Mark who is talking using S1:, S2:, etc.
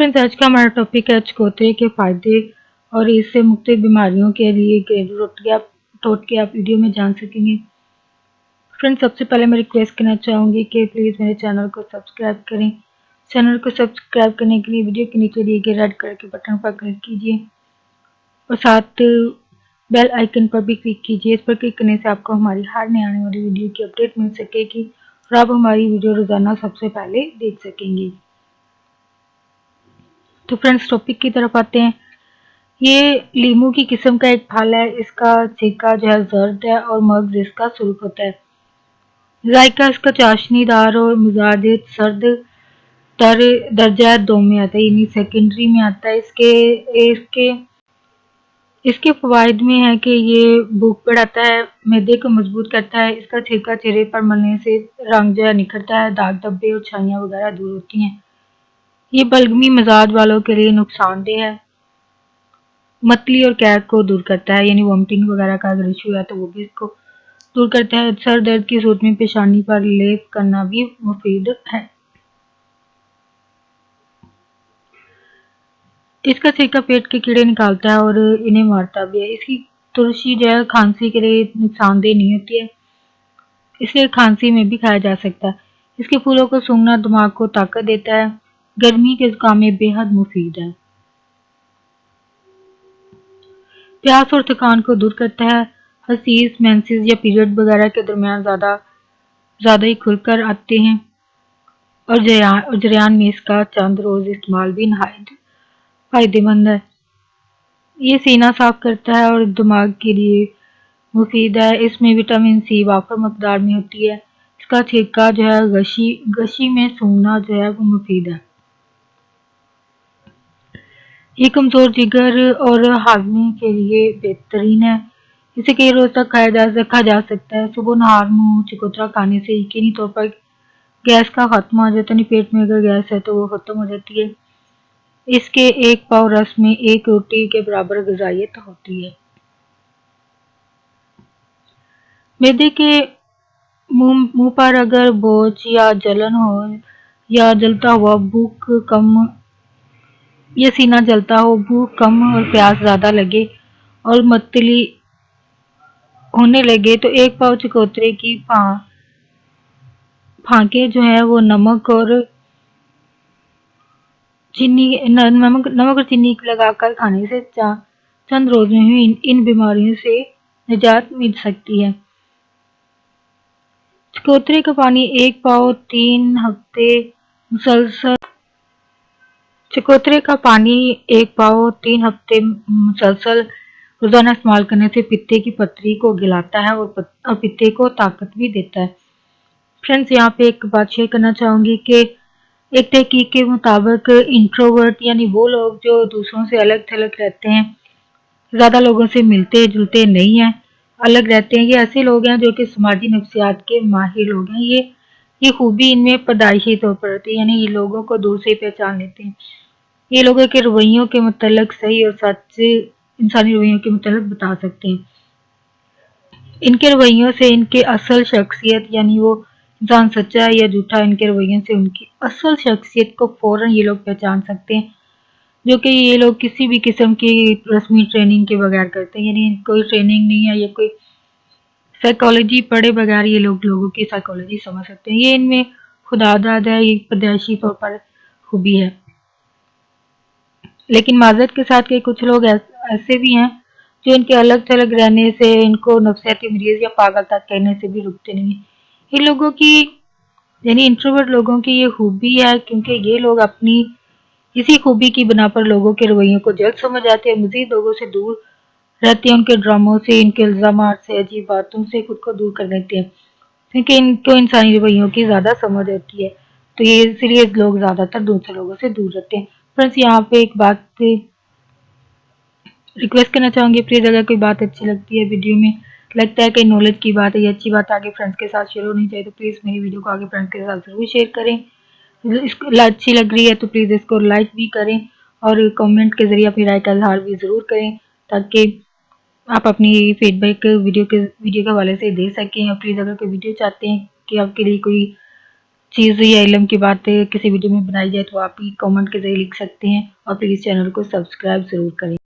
S1: Friends, आज का हमारा टॉपिक है चकोतरे के फायदे और इससे मुख्तलिफ बीमारियों के लिए घरेलू टोटके आप वीडियो में जान सकेंगे। फ्रेंड्स, सबसे पहले मैं रिक्वेस्ट करना चाहूँगी कि प्लीज़ मेरे चैनल को सब्सक्राइब करें। चैनल को सब्सक्राइब करने के लिए वीडियो के नीचे दिए गए रेड कलर के बटन पर क्लिक कीजिए और साथ बेल आइकन पर भी क्लिक कीजिए। इस पर क्लिक करने से आपको हमारी हर नई आने वाली वीडियो की अपडेट मिल सकेगी और आप हमारी वीडियो रोजाना सबसे पहले देख सकेंगे। तो फ्रेंड्स, टॉपिक की तरफ आते हैं। ये लीमू की किस्म का एक फल है। इसका छिलका जो है जर्द है और मग्ज इसका सुर्ख होता है। जायका इसका चाशनीदार और मिजाज सर्द तर दर्जा 2 में आता है, यानी सेकेंडरी में आता है। इसके इसके फवाइद में है कि ये भूख बढ़ाता है, मैदे को मजबूत करता है। इसका छिलका चेहरे पर मलने से रंग जो है निखरता है, दाग धब्बे और छाइयाँ वगैरह दूर होती हैं। ये बलगमी मिजाज वालों के लिए नुकसानदेह है। मतली और कैद को दूर करता है, यानी वॉमिटिंग वगैरह का अगर इशू है तो वो भी इसको दूर करता है। सर दर्द की सूरत में पेशानी पर लेप करना भी मुफीद है। इसका छिलका पेट के कीड़े निकालता है और इन्हें मारता भी है। इसकी तुलसी जो है खांसी के लिए नुकसानदेह नहीं होती है, इसलिए खांसी में भी खाया जा सकता है। इसके फूलों को सूंघना दिमाग को ताकत देता है, गर्मी के जुकाम में बेहद मुफीद है। प्यास और थकान को दूर करता है। हसीस, मेंसेस या पीरियड वगैरह के दरमियान ज़्यादा ही खुलकर आते हैं और जरियान में इसका चंद रोज़ इस्तेमाल भी नहायत फ़ायदेमंद है। ये सीना साफ करता है और दिमाग के लिए मुफीद है। इसमें विटामिन सी वाफर मकदार में होती है। इसका छिलका जो है गशी में सूंघना जो है वो मुफीद है। ये कमज़ोर जिगर और हाजमे के लिए बेहतरीन है। इसे कई रोज तक रखा जा सकता है। सुबह नहार मुँह चकोतरा खाने से यकीनी तौर पर गैस का खात्मा हो जाता है। पेट में अगर गैस है तो वो खत्म हो जाती है। इसके एक पाव रस में एक रोटी के बराबर ग़िज़ाइयत होती है। मैदे के मुंह पर अगर बोझ या जलन हो या जलता हुआ भूख कम या सीना जलता हो, भूख कम और प्यास ज़्यादा लगे और मतली होने लगे तो एक पाव चकोतरे की फांके जो है वो नमक और चीनी लगाकर खाने से चंद रोज में ही इन बीमारियों से निजात मिल सकती है। चकोतरे का पानी एक पाव 3 हफ्ते मुसलसल चकोतरे का पानी 1 पाव 3 हफ्ते मुसलसल रोजाना इस्तेमाल करने से पित्ते की पथरी को गिलाता है और पित्ते को ताकत भी देता है। फ्रेंड्स, यहाँ पे एक बात शेयर करना चाहूँगी कि एक तहकीक के मुताबिक इंट्रोवर्ट यानी वो लोग जो दूसरों से अलग थलग रहते हैं, ज़्यादा लोगों से मिलते जुलते नहीं हैं, अलग रहते हैं, ये ऐसे लोग हैं जो कि समाजी नफ्सियात के माहिर लोग हैं। ये खूबी इनमें पैदाइशी तौर पर होती है, यानी ये लोगों को दूर से पहचान लेते हैं। ये लोगों के रवैयों के मतलब सही और सच इंसानी रवैयों के मतलब बता सकते हैं। इनके रवैयों से इनके असल शख्सियत, यानी वो इंसान सच्चा है या झूठा, इनके रवैयों से उनकी असल शख्सियत को फौरन ये लोग पहचान सकते हैं, जो कि ये लोग किसी भी किस्म की रस्मी ट्रेनिंग के बगैर करते हैं। यानी कोई ट्रेनिंग नहीं है या कोई साइकोलॉजी पढ़े बगैर ये लोगों की साइकोलॉजी समझ सकते हैं। ये इनमें खुदादाद है, ये पैदाइशी तौर पर खूबी है। लेकिन माजरत के साथ के कुछ लोग ऐसे भी हैं जो इनके अलग थलग रहने से, इनको नफ्सियाती मरीज या पागल तक कहने से भी रुकते नहीं। इन लोगों की यानी इंट्रोवर्ट लोगों की ये खूबी है, क्योंकि ये लोग अपनी इसी खूबी की बिना पर लोगों के रवैयों को जल्द समझ आते हैं, मजीद लोगों से दूर रहते हैं, उनके ड्रामों से, इनके इल्जामात से, अजीब बातों से खुद को दूर कर लेते हैं, क्योंकि इनको इंसानी रवैयों की ज़्यादा समझ होती है। तो ये इसलिए लोग ज़्यादातर दूसरे लोगों से दूर रहते हैं। फ्रेंड्स, यहाँ पे एक बात रिक्वेस्ट करना चाहूँगी, प्लीज़ अगर कोई बात अच्छी लगती है वीडियो में, लगता है कि नॉलेज की बात है, ये अच्छी बात आगे फ्रेंड्स के साथ शेयर होनी चाहिए, तो प्लीज़ मेरी वीडियो को आगे फ्रेंड्स के साथ ज़रूर शेयर करें। इसको अच्छी लग रही है तो प्लीज़ इसको लाइक भी करें और कमेंट के ज़रिए अपनी राय का इजहार भी ज़रूर करें, ताकि आप अपनी फीडबैक वीडियो के हवाले से दे सकें। और प्लीज़ अगर कोई वीडियो चाहते हैं कि आपके लिए कोई चीज़ या इल्म की बातें किसी वीडियो में बनाई जाए तो आप ही कमेंट के ज़रिए लिख सकते हैं और प्लीज़ चैनल को सब्सक्राइब ज़रूर करें।